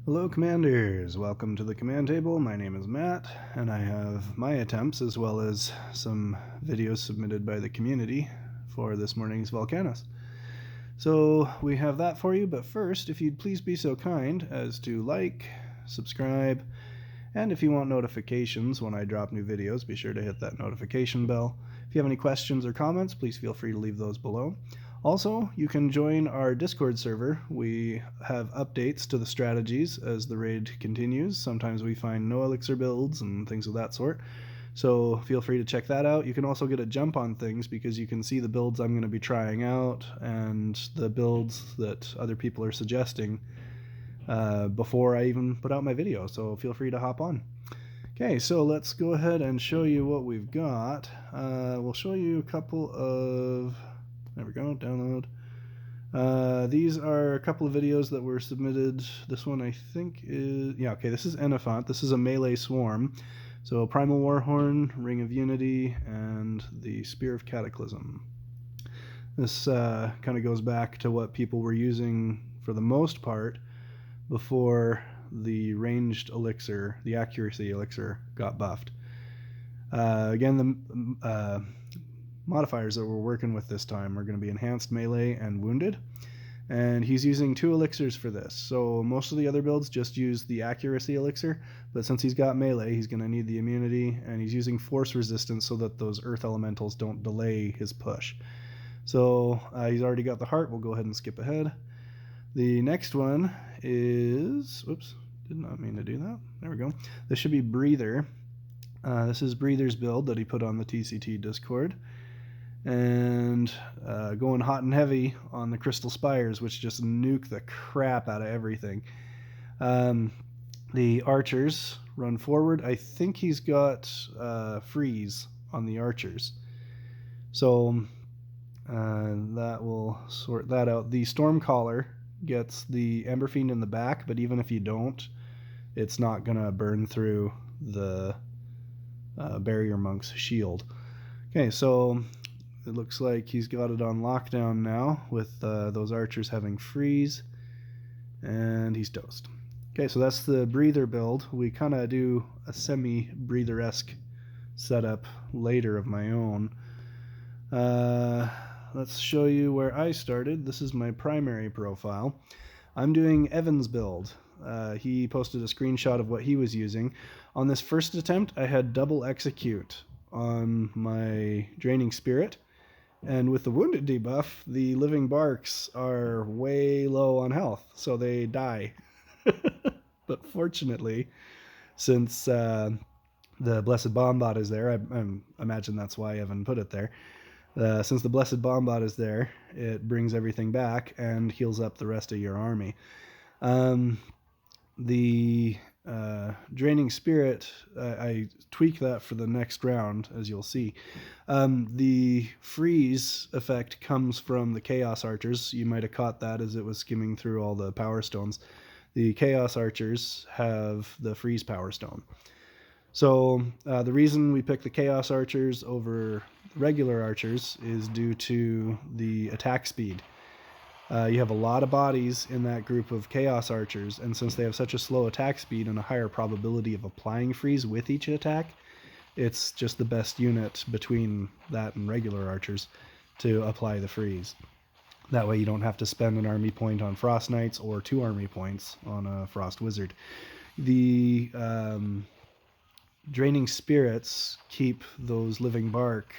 Hello Commanders, welcome to the command table. My name is Matt, and I have my attempts as well as some videos submitted by the community for this morning's Volcanus. So we have that for you, but first, if you'd please be so kind as to like, subscribe, and if you want notifications when I drop new videos, be sure to hit that notification bell. If you have any questions or comments, please feel free to leave those below. Also, you can join our Discord server. We have updates to the strategies as the raid continues. Sometimes we find no elixir builds and things of that sort. So feel free to check that out. You can also get a jump on things because you can see the builds I'm going to be trying out and the builds that other people are suggesting before I even put out my video. So feel free to hop on. Okay, so let's go ahead and show you what we've got. We'll show you a couple of... There we go, download. These are a couple of videos that were submitted. This one I think is... Yeah, okay, this is Enifant. This is a melee swarm. So Primal Warhorn, Ring of Unity, and the Spear of Cataclysm. This kind of goes back to what people were using for the most part before the ranged elixir, the accuracy elixir, got buffed. Again, the modifiers that we're working with this time are going to be enhanced melee and wounded, and he's using 2 elixirs for this. So most of the other builds just use the accuracy elixir, but since he's got melee, he's going to need the immunity, and he's using force resistance so that those earth elementals don't delay his push. So he's already got the heart. We'll go ahead and skip ahead. The next one is, oops, did not mean to do that. There we go. This should be Breather. This is Breather's build that he put on the TCT Discord. And going hot and heavy on the Crystal Spires, which just nuke the crap out of everything. The archers run forward. I think he's got freeze on the archers. So that will sort that out. The Stormcaller gets the Ember Fiend in the back, but even if you don't, it's not going to burn through the Barrier Monk's shield. Okay, so it looks like he's got it on lockdown now with those archers having freeze, and he's toast. Okay, so that's the Breather build. We kind of do a semi-Breather-esque setup later of my own. Let's show you where I started. This is my primary profile. I'm doing Evan's build. He posted a screenshot of what he was using. On this first attempt, I had double execute on my Draining Spirit. And with the Wounded debuff, the Living Barks are way low on health, so they die. But fortunately, since the Blessed Bombot is there, I imagine that's why Evan put it there. Since the Blessed Bombot is there, it brings everything back and heals up the rest of your army. The Draining Spirit, I tweak that for the next round, as you'll see. The freeze effect comes from the Chaos Archers. You might have caught that as it was skimming through all the Power Stones. The Chaos Archers have the freeze Power Stone. So the reason we pick the Chaos Archers over regular archers is due to the attack speed. You have a lot of bodies in that group of Chaos Archers, and since they have such a slow attack speed and a higher probability of applying freeze with each attack, it's just the best unit between that and regular archers to apply the freeze. That way you don't have to spend an army point on Frost Knights or 2 army points on a Frost Wizard. The Draining Spirits keep those Living Bark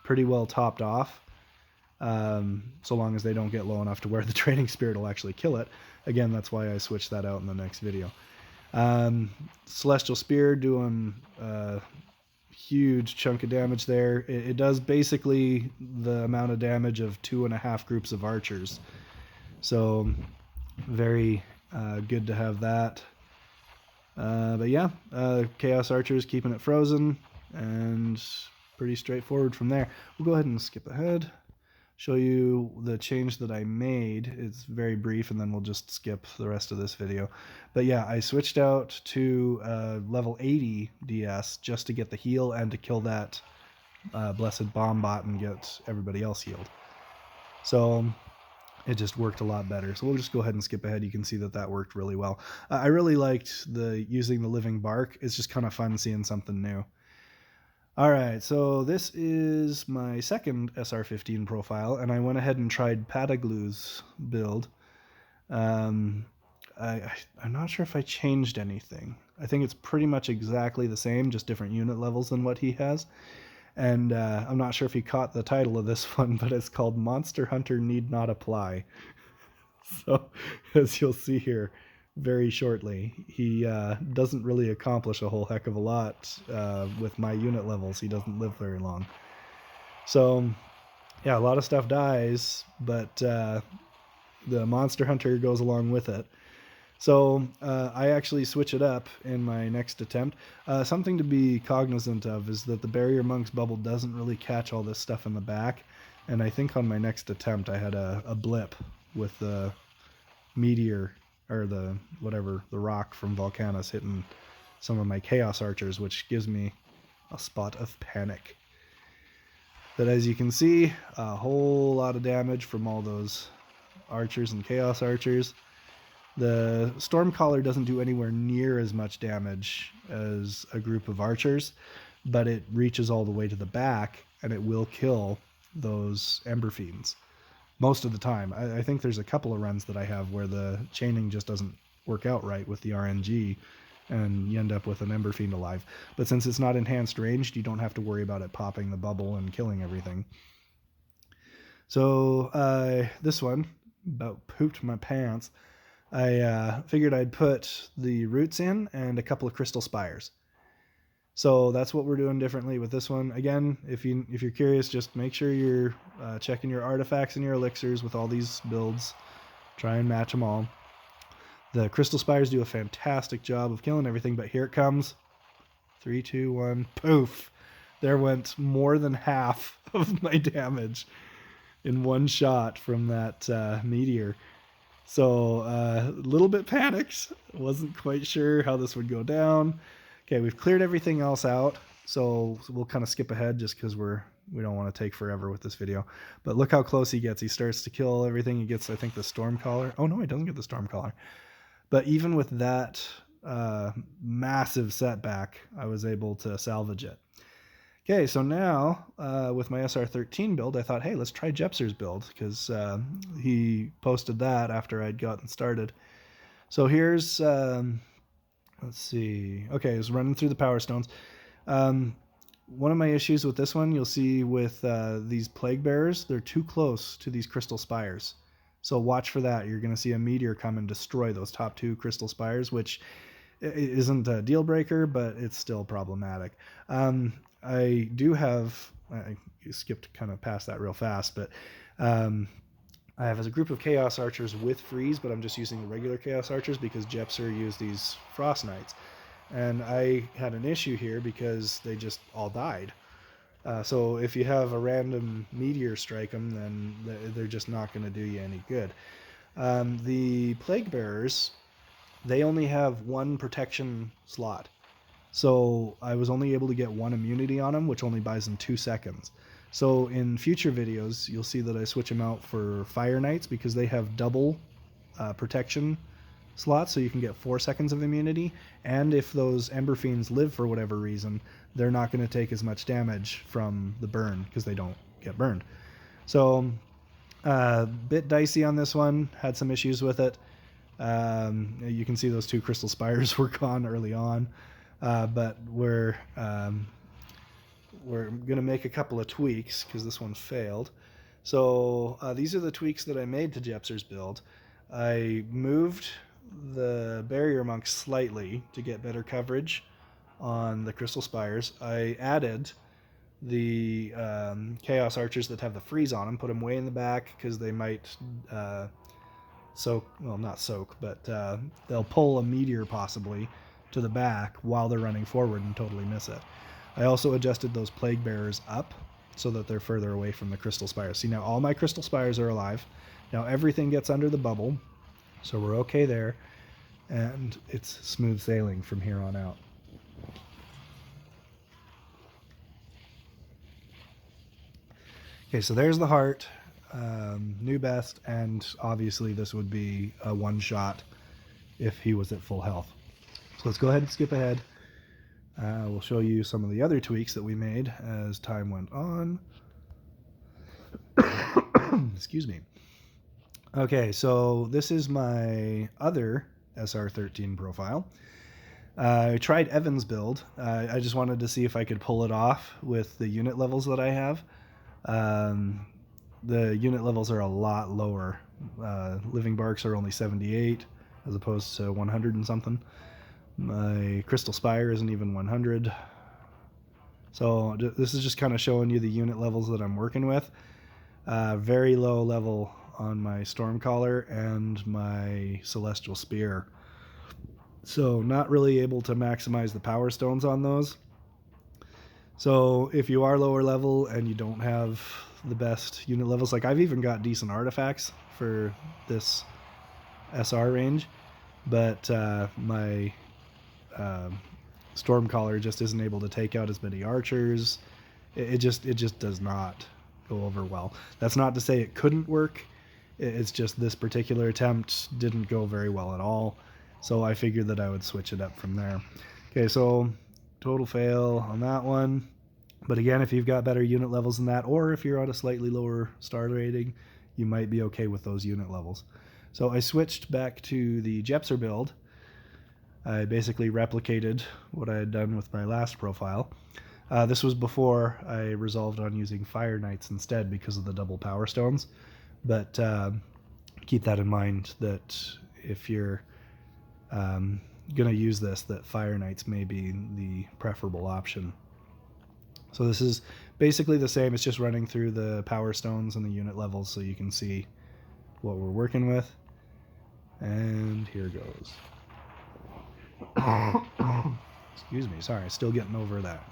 pretty well topped off, so long as they don't get low enough to where the Draining Spirit will actually kill it. Again, that's why I switched that out in the next video. Celestial Spear doing a huge chunk of damage there. It does basically the amount of damage of 2.5 groups of archers. So very good to have that. But yeah, Chaos Archers keeping it frozen, and pretty straightforward from there. We'll go ahead and skip ahead, show you the change that I made. It's very brief, and then we'll just skip the rest of this video. But yeah, I switched out to level 80 DS just to get the heal and to kill that Blessed Bombot and get everybody else healed. So it just worked a lot better. So we'll just go ahead and skip ahead. You can see that that worked really well. I really liked using the living bark. It's just kind of fun seeing something new. All right, so this is my second SR-15 profile, and I went ahead and tried Pataglu's build. I'm not sure if I changed anything. I think it's pretty much exactly the same, just different unit levels than what he has. And I'm not sure if you caught the title of this one, but it's called Monster Hunter Need Not Apply. So, as you'll see here very shortly, he doesn't really accomplish a whole heck of a lot with my unit levels. He doesn't live very long. So, yeah, a lot of stuff dies, but the Monster Hunter goes along with it. So I actually switch it up in my next attempt. Something to be cognizant of is that the Barrier Monk's bubble doesn't really catch all this stuff in the back. And I think on my next attempt I had a blip with the meteor, or the rock from Volcanus hitting some of my Chaos Archers, which gives me a spot of panic. But as you can see, a whole lot of damage from all those Archers and Chaos Archers. The Stormcaller doesn't do anywhere near as much damage as a group of Archers, but it reaches all the way to the back, and it will kill those Ember Fiends most of the time. I think there's a couple of runs that I have where the chaining just doesn't work out right with the RNG, and you end up with an Ember Fiend alive. But since it's not enhanced ranged, you don't have to worry about it popping the bubble and killing everything. So this one about pooped my pants. I figured I'd put the roots in and a couple of crystal spires. So that's what we're doing differently with this one. Again, if you're curious, just make sure you're checking your artifacts and your elixirs with all these builds. Try and match them all. The crystal spires do a fantastic job of killing everything, but here it comes. 3, 2, 1, poof. There went more than half of my damage in one shot from that meteor. So a little bit panicked. Wasn't quite sure how this would go down. Okay, we've cleared everything else out, so we'll kind of skip ahead just because we don't want to take forever with this video. But look how close he gets. He starts to kill everything. He gets, I think, the Stormcaller. Oh no, he doesn't get the Stormcaller. But even with that massive setback, I was able to salvage it. Okay, so now with my SR-13 build, I thought, hey, let's try Jepsur's build, because he posted that after I'd gotten started. So here's, let's see, okay, I was running through the Power Stones. One of my issues with this one, you'll see with these Plague Bearers, they're too close to these Crystal Spires. So watch for that. You're going to see a meteor come and destroy those top 2 Crystal Spires, which isn't a deal breaker, but it's still problematic. I do have, I skipped kind of past that real fast, but I have a group of Chaos Archers with Freeze, but I'm just using the regular Chaos Archers because Jepsur used these Frost Knights. And I had an issue here because they just all died. So if you have a random meteor strike them, then they're just not going to do you any good. The Plague Bearers, they only have 1 protection slot. So I was only able to get 1 immunity on them, which only buys them 2 seconds. So in future videos, you'll see that I switch them out for Fire Knights because they have double protection slots, so you can get 4 seconds of immunity. And if those Ember Fiends live for whatever reason, they're not going to take as much damage from the burn because they don't get burned. So bit dicey on this one. Had some issues with it. You can see those 2 Crystal Spires were gone early on. But we're going to make a couple of tweaks because this one failed. So these are the tweaks that I made to Jepsur's build. I moved the Barrier Monk slightly to get better coverage on the Crystal Spires. I added the Chaos Archers that have the freeze on them, put them way in the back because they might soak, well, not soak, but they'll pull a meteor possibly to the back while they're running forward and totally miss it. I also adjusted those Plague Bearers up so that they're further away from the Crystal Spires. See, now all my Crystal Spires are alive. Now everything gets under the bubble, so we're okay there, and it's smooth sailing from here on out. Okay, so there's the heart. new best, and obviously this would be a one-shot if he was at full health. So let's go ahead and skip ahead. We'll show you some of the other tweaks that we made as time went on. Excuse me. Okay, so this is my other SR13 profile. I tried Evan's build. I just wanted to see if I could pull it off with the unit levels that I have. The unit levels are a lot lower. Living Barks are only 78 as opposed to 100 and something. My Crystal Spire isn't even 100. So this is just kind of showing you the unit levels that I'm working with. Very low level on my Stormcaller and my Celestial Spear. So not really able to maximize the power stones on those. So if you are lower level and you don't have the best unit levels, like I've even got decent artifacts for this SR range, but my Stormcaller just isn't able to take out as many archers. It just does not go over well. That's not to say it couldn't work. It's just this particular attempt didn't go very well at all. So I figured that I would switch it up from there. Okay, so total fail on that one. But again, if you've got better unit levels than that, or if you're on a slightly lower star rating, you might be okay with those unit levels. So I switched back to the Jepsur build. I basically replicated what I had done with my last profile. This was before I resolved on using Fire Knights instead because of the double power stones. But keep that in mind that if you're going to use this, that Fire Knights may be the preferable option. So this is basically the same. It's just running through the power stones and the unit levels so you can see what we're working with. And here goes. Excuse me, sorry, still getting over that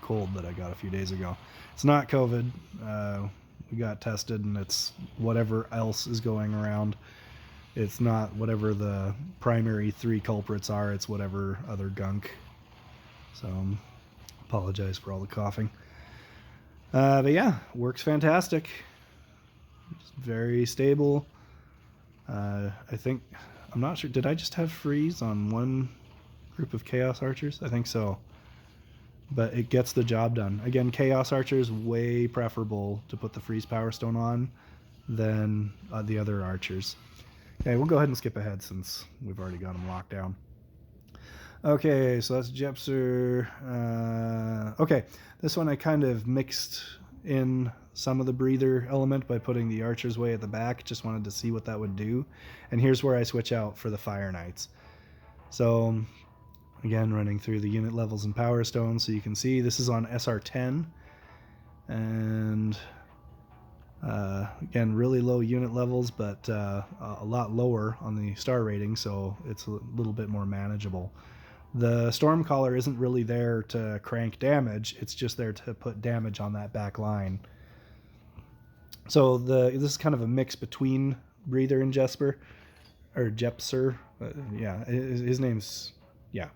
cold that I got a few days ago. It's not COVID. We got tested and it's whatever else is going around. It's not whatever the primary 3 culprits are, it's whatever other gunk. So apologize for all the coughing. But yeah, works fantastic. It's very stable. I think, I'm not sure, did I just have freeze on one group of Chaos Archers? I think so. But it gets the job done. Again, Chaos Archers way preferable to put the freeze power stone on than the other archers. Okay, we'll go ahead and skip ahead since we've already got them locked down. Okay, so that's Jepsur. Okay, this one I kind of mixed in some of the breather element by putting the archers way at the back. Just wanted to see what that would do. And here's where I switch out for the Fire Knights. So again, running through the unit levels and power stones, so you can see this is on SR10. And again, really low unit levels, but a lot lower on the star rating, so it's a little bit more manageable. The Stormcaller isn't really there to crank damage, it's just there to put damage on that back line. So this is kind of a mix between Breather and Jepsur. Yeah, his name's, yeah,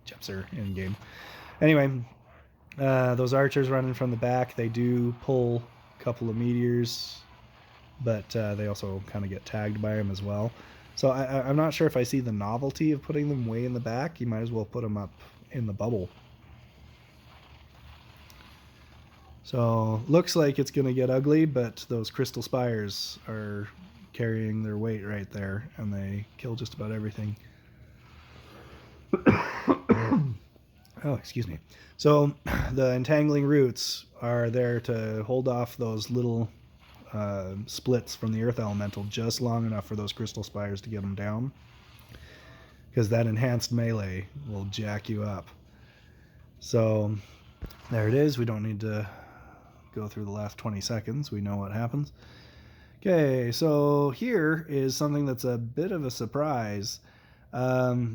Jepsur in game. Anyway, those archers running from the back, they do pull a couple of meteors, but they also kind of get tagged by them as well. So I'm not sure if I see the novelty of putting them way in the back. You might as well put them up in the bubble. So looks like it's going to get ugly, but those Crystal Spires are carrying their weight right there, and they kill just about everything. Oh, excuse me. So the Entangling Roots are there to hold off those little splits from the Earth Elemental just long enough for those Crystal Spires to get them down, because that enhanced melee will jack you up. So there it is. We don't need to go through the last 20 seconds. We know what happens. Okay, so here is something that's a bit of a surprise.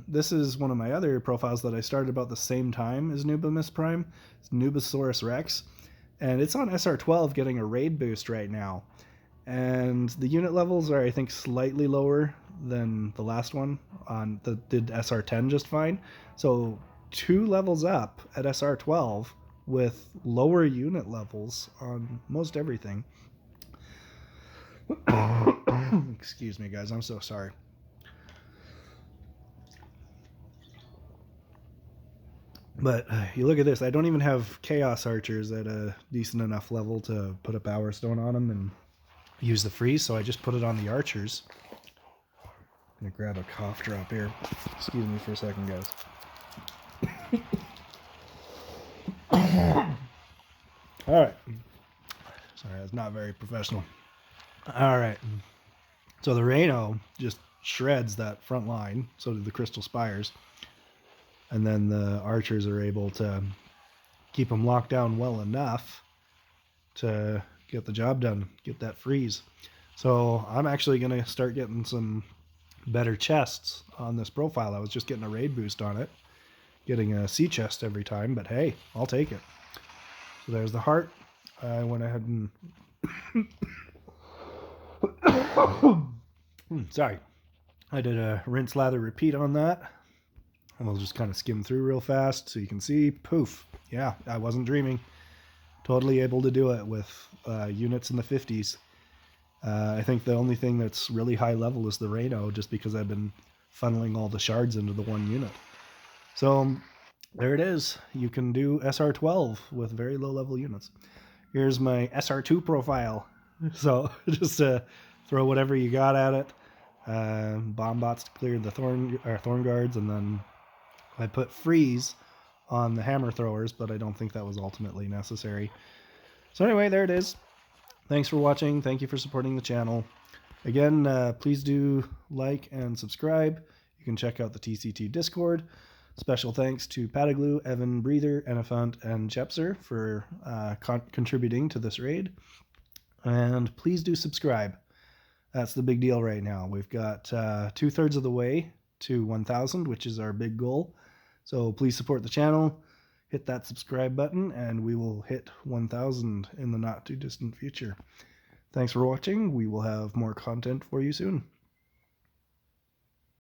This is one of my other profiles that I started about the same time as Nubimus Prime. It's Nubosaurus Rex, and it's on SR12 getting a raid boost right now. And the unit levels are, I think, slightly lower than the last one on that did SR10 just fine. So 2 levels up at SR12 with lower unit levels on most everything. Excuse me, guys. I'm so sorry. But you look at this. I don't even have Chaos Archers at a decent enough level to put a Power Stone on them and use the freeze, so I just put it on the Archers. I'm going to grab a cough drop here. Excuse me for a second, guys. Alright. Sorry, that's not very professional. Alright. So the Rhino just shreds that front line, so do the Crystal Spires. And then the Archers are able to keep them locked down well enough to get the job done, get that freeze. So I'm actually going to start getting some better chests on this profile. I was just getting a raid boost on it, getting a sea chest every time, but hey, I'll take it. So there's the heart. I went ahead and sorry, I did a rinse, lather, repeat on that, and we'll just kind of skim through real fast so you can see. Poof. Yeah, I wasn't dreaming. Totally able to do it with units in the 50s. I think the only thing that's really high level is the Rhino, just because I've been funneling all the shards into the one unit. So there it is. You can do SR12 with very low level units. Here's my SR2 profile. So just throw whatever you got at it. Bomb bots to clear the thorn guards, and then I put freeze on the hammer throwers, but I don't think that was ultimately necessary. So anyway, there it is. Thanks for watching. Thank you for supporting the channel. Again, please do like and subscribe. You can check out the TCT Discord. Special thanks to Pataglu, Evan, Breather, Enifant, and Jepsur for contributing to this raid. And please do subscribe. That's the big deal right now. We've got 2/3 of the way to 1,000, which is our big goal. So please support the channel. Hit that subscribe button, and we will hit 1,000 in the not too distant future. Thanks for watching. We will have more content for you soon.